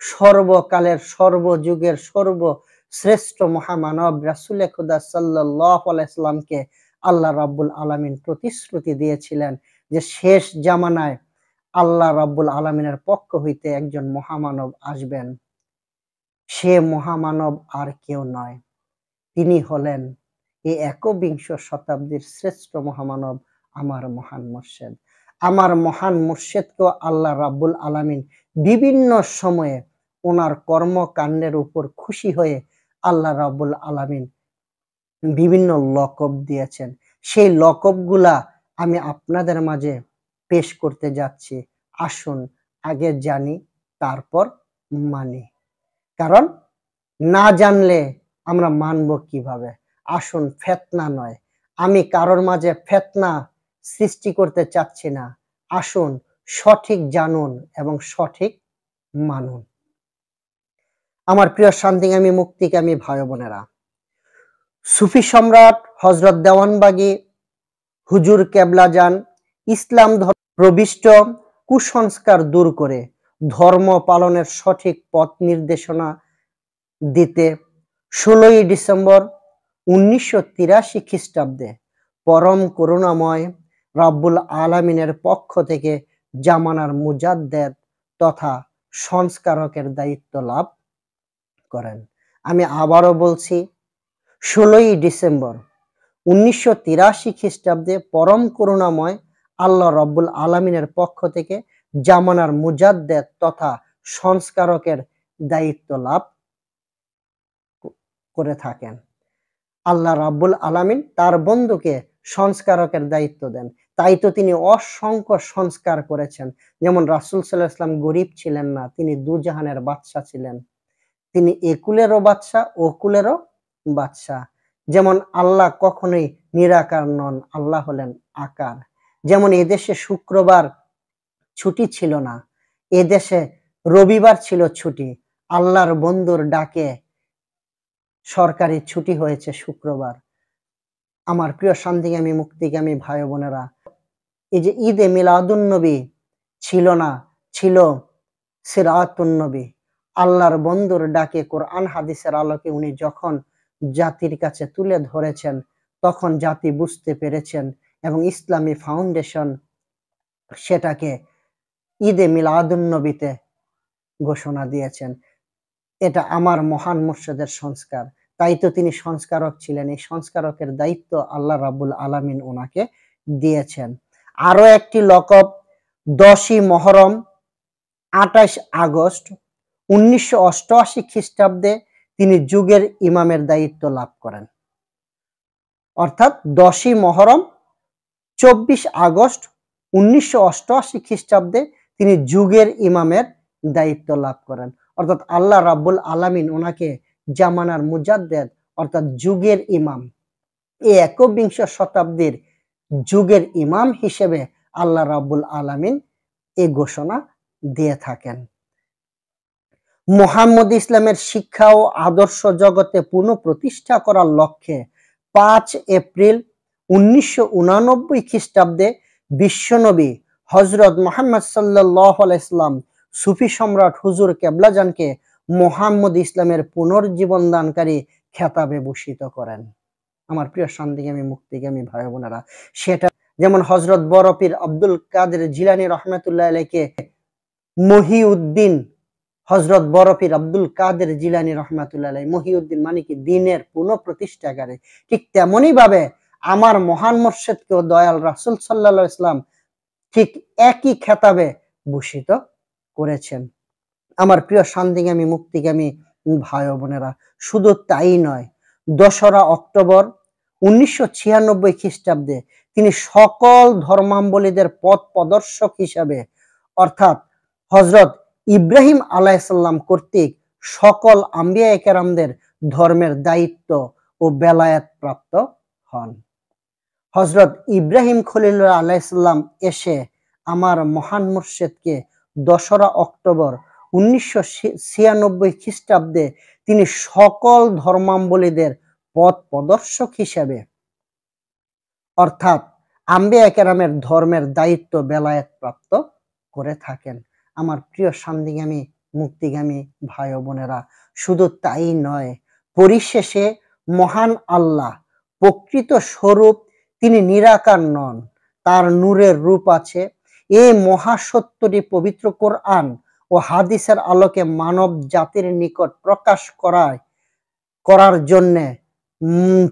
সর্বকালের সর্বযুগের সর্বশ্রেষ্ঠ মহামানব রাসূলে খুদা সাল্লাল্লাহু আলাইহি সাল্লামকে আল্লাহ রাব্বুল আলামিন প্রতিশ্রুতি দিয়েছিলেন যে শেষ জামানায় আল্লাহ রাব্বুল আলামিনের পক্ষ হইতে একজন মহামানব আসবেন। সে মহামানব আর কেউ নয়, তিনি হলেন এই একবিংশ শতাব্দীর শ্রেষ্ঠ মহামানব আমার মহান মুর্শিদ। আমার মহান মুর্শিদকেও আল্লাহ রাব্বুল আলামিন বিভিন্ন সময়ে ওনার কর্মকাণ্ডের উপর খুশি হয়ে আল্লাহ রাব্বুল আলামিন বিভিন্ন লকব দিয়েছেন। সেই লকবগুলা আমি আপনাদের মাঝে পেশ করতে যাচ্ছি। আসুন আগে জানি, তারপর মানি। কারণ না জানলে আমরা মানব কিভাবে? আসুন, ফিতনা নয়। আমি কারোর মাঝে ফিতনা সৃষ্টি করতে চাচ্ছি না। আসুন সঠিক জানুন এবং সঠিক মানুন। আমার প্রিয় শান্তিকামী মুক্তিকামী ভাই বোনেরা, সুফি সম্রাট হযরত দেওয়ানবাগী হুজুর কেবলাজান ইসলাম ধর্ম প্রবিষ্ট কুসংস্কার দূর করে ধর্ম পালনের সঠিক পথ নির্দেশনা দিতে 16ই ডিসেম্বর 1983 খ্রিস্টাব্দে পরম করুণাময় রব্বুল আলামিনের পক্ষ থেকে জামানার মুজাদ্দেদ তথা সংস্কারকের দায়িত্ব লাভ করেন। আমি আবারও বলছি, 16ই ডিসেম্বর 1983 খ্রিস্টাব্দে পরম করুণাময় আল্লাহ রব্বুল আলামিনের পক্ষ থেকে জামানার মুজাদ্দেদ তথা সংস্কারকের দায়িত্ব লাভ করে থাকেন। আল্লাহ রাব্বুল আলামিন তার বন্ধুকে সংস্কারকের দায়িত্ব দেন। তাই তো তিনি অসংখ্য সংস্কার করেছেন। যেমন রাসূল সাল্লাল্লাহু আলাইহি ওয়াসাল্লাম গরীব ছিলেন না, তিনি দুজাহানের বাদশা ছিলেন। তিনি একুলেরও বাদশা, ওকুলেরও বাদশা। যেমন আল্লাহ কখনোই নিরাকার নন, আল্লাহ হলেন আকার। যেমন এদেশে শুক্রবার ছুটি ছিল না, এদেশে রবিবার ছিল ছুটি। আল্লাহর বন্ধুর ডাকে সরকারি ছুটি হয়েছে শুক্রবার। আমার প্রিয় শান্তিকামী মুক্তিকামী ভাই বোনেরা, এই যে ঈদে মিলাদুন নবী ছিল না, ছিল সিরাতুন নবী। আল্লাহর বন্ধুর ডাকে কোরআন হাদিসের আলোকে উনি যখন জাতির কাছে তুলে ধরেছেন, তখন জাতি বুঝতে পেরেছেন এবং ইসলামী ফাউন্ডেশন সেটাকে ঈদে মিলাদুন নবীতে ঘোষণা দিয়েছেন। এটা আমার মহান মুর্শিদের সংস্কার। তাই তো তিনি সংস্কারক ছিলেন। এই সংস্কারকের দায়িত্ব আল্লাহ রাব্বুল আলামিন ওনাকে দিয়েছেন। আরো একটি লকব 10ই মুহররম 28 আগস্ট 1988 খ্রিস্টাব্দে তিনি যুগের ইমামের দায়িত্ব লাভ করেন। অর্থাৎ 10ই মুহররম 24 আগস্ট 1988 খ্রিস্টাব্দে তিনি যুগের ইমামের দায়িত্ব লাভ করেন। অর্থাৎ আল্লাহ রাব্বুল আলামিন ওনাকে জামানার মুজাদ্দেদ অর্থাৎ যুগের ইমাম, এই একবিংশ শতাব্দীর যুগের ইমাম হিসেবে আল্লাহ রাব্বুল আলামিন এই ঘোষণা দিয়ে থাকেন। মুহাম্মদ ইসলামের শিক্ষা ও আদর্শ জগতে পুনঃপ্রতিষ্ঠা করার লক্ষ্যে 5 এপ্রিল 1989 খ্রিস্টাব্দে বিশ্বনবী হযরত মুহাম্মদ সাল্লাল্লাহু আলাইহি ওয়াসাল্লাম সুফি সম্রাট হুজুর কেবলাজানকে মুহাম্মদ ইসলামের পুনর্জীবন দানকারী খেতাবে ভূষিত করেন। আমার প্রিয় শান্তিকামী মুক্তিকামী ভাই বোনেরা, সেটা যেমন হযরত বড় পীর আব্দুল কাদের জিলানী রাহমাতুল্লাহ আলাইহিকে মহিউদ্দিন, হযরত বড় পীর আব্দুল কাদের জিলানী রাহমাতুল্লাহ আলাইহি, মহিউদ্দিন মানে কি দ্বীনের পুনঃপ্রতিষ্ঠাকারী। ঠিক তেমনি ভাবে আমার মহান মুর্শিদকেও দয়াল রাসূল সাল্লাল্লাহু আলাইহি ওয়াসাল্লাম ঠিক একই খেতাবে ভূষিত করেছেন। আমার প্রিয় শান্তিকামী মুক্তিকামী ভাই বোনেরা, শুধু তাই নয়, 2রা অক্টোবর 1996 খ্রিস্টাব্দে তিনি সকল ধর্মাবলম্বীদের পথ প্রদর্শক হিসাবে অর্থাৎ হযরত ইব্রাহিম আলাইহিস সালাম কর্তৃক সকল আম্বিয়া কেরামদের ধর্মের দায়িত্ব ও বেলায়েত প্রাপ্ত হন। হযরত ইব্রাহিম খলিলুল্লাহ আলাইহিস সালাম এসে আমার মহান মুর্শিদকে 2রা অক্টোবর 1996 খ্রিস্টাব্দে তিনি সকল ধর্মাবলম্বীদের পথ প্রদর্শক হিসেবে অর্থাৎ আম্বিয়া কেরামের ধর্মের দায়িত্ব বেলায়েত প্রাপ্ত করে থাকেন। আমার প্রিয় শান্তিকামী মুক্তিগামী ভাই ও বোনেরা। শুধু তাই নয়, পরিশেষে মহান আল্লাহ প্রকৃত স্বরূপ, তিনি নিরাকার নন, তার নূরের রূপ আছে। এই মহাসত্যটি পবিত্র কোরআন ও হাদিসের আলোকে মানব জাতির নিকট প্রকাশ করার জন্যে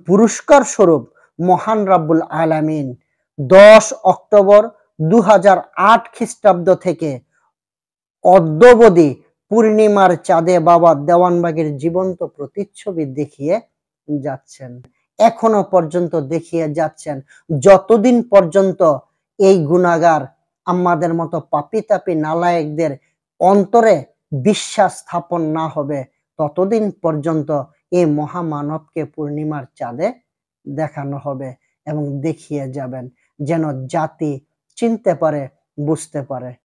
পুরস্কার স্বরূপ মহান রাব্বুল আলামিন 10 অক্টোবর 2008 খ্রিস্টাব্দ থেকে অদ্যাবধি পূর্ণিমার চাঁদে বাবা দেওয়ানবাগীর জীবন্ত প্রতিচ্ছবি দেখিয়ে যাচ্ছেন, এখনো পর্যন্ত দেখিয়ে যাচ্ছেন। যতদিন পর্যন্ত এই গুনাহগার আমাদের মতো পাপী তাপী নালায়েকদের অন্তরে বিশ্বাস স্থাপন না হবে, ততদিন পর্যন্ত এই মহামানবকে পূর্ণিমার চাঁদে দেখানো হবে এবং দেখিয়ে যাবেন, যেন জাতি চিনতে পারে, বুঝতে পারে।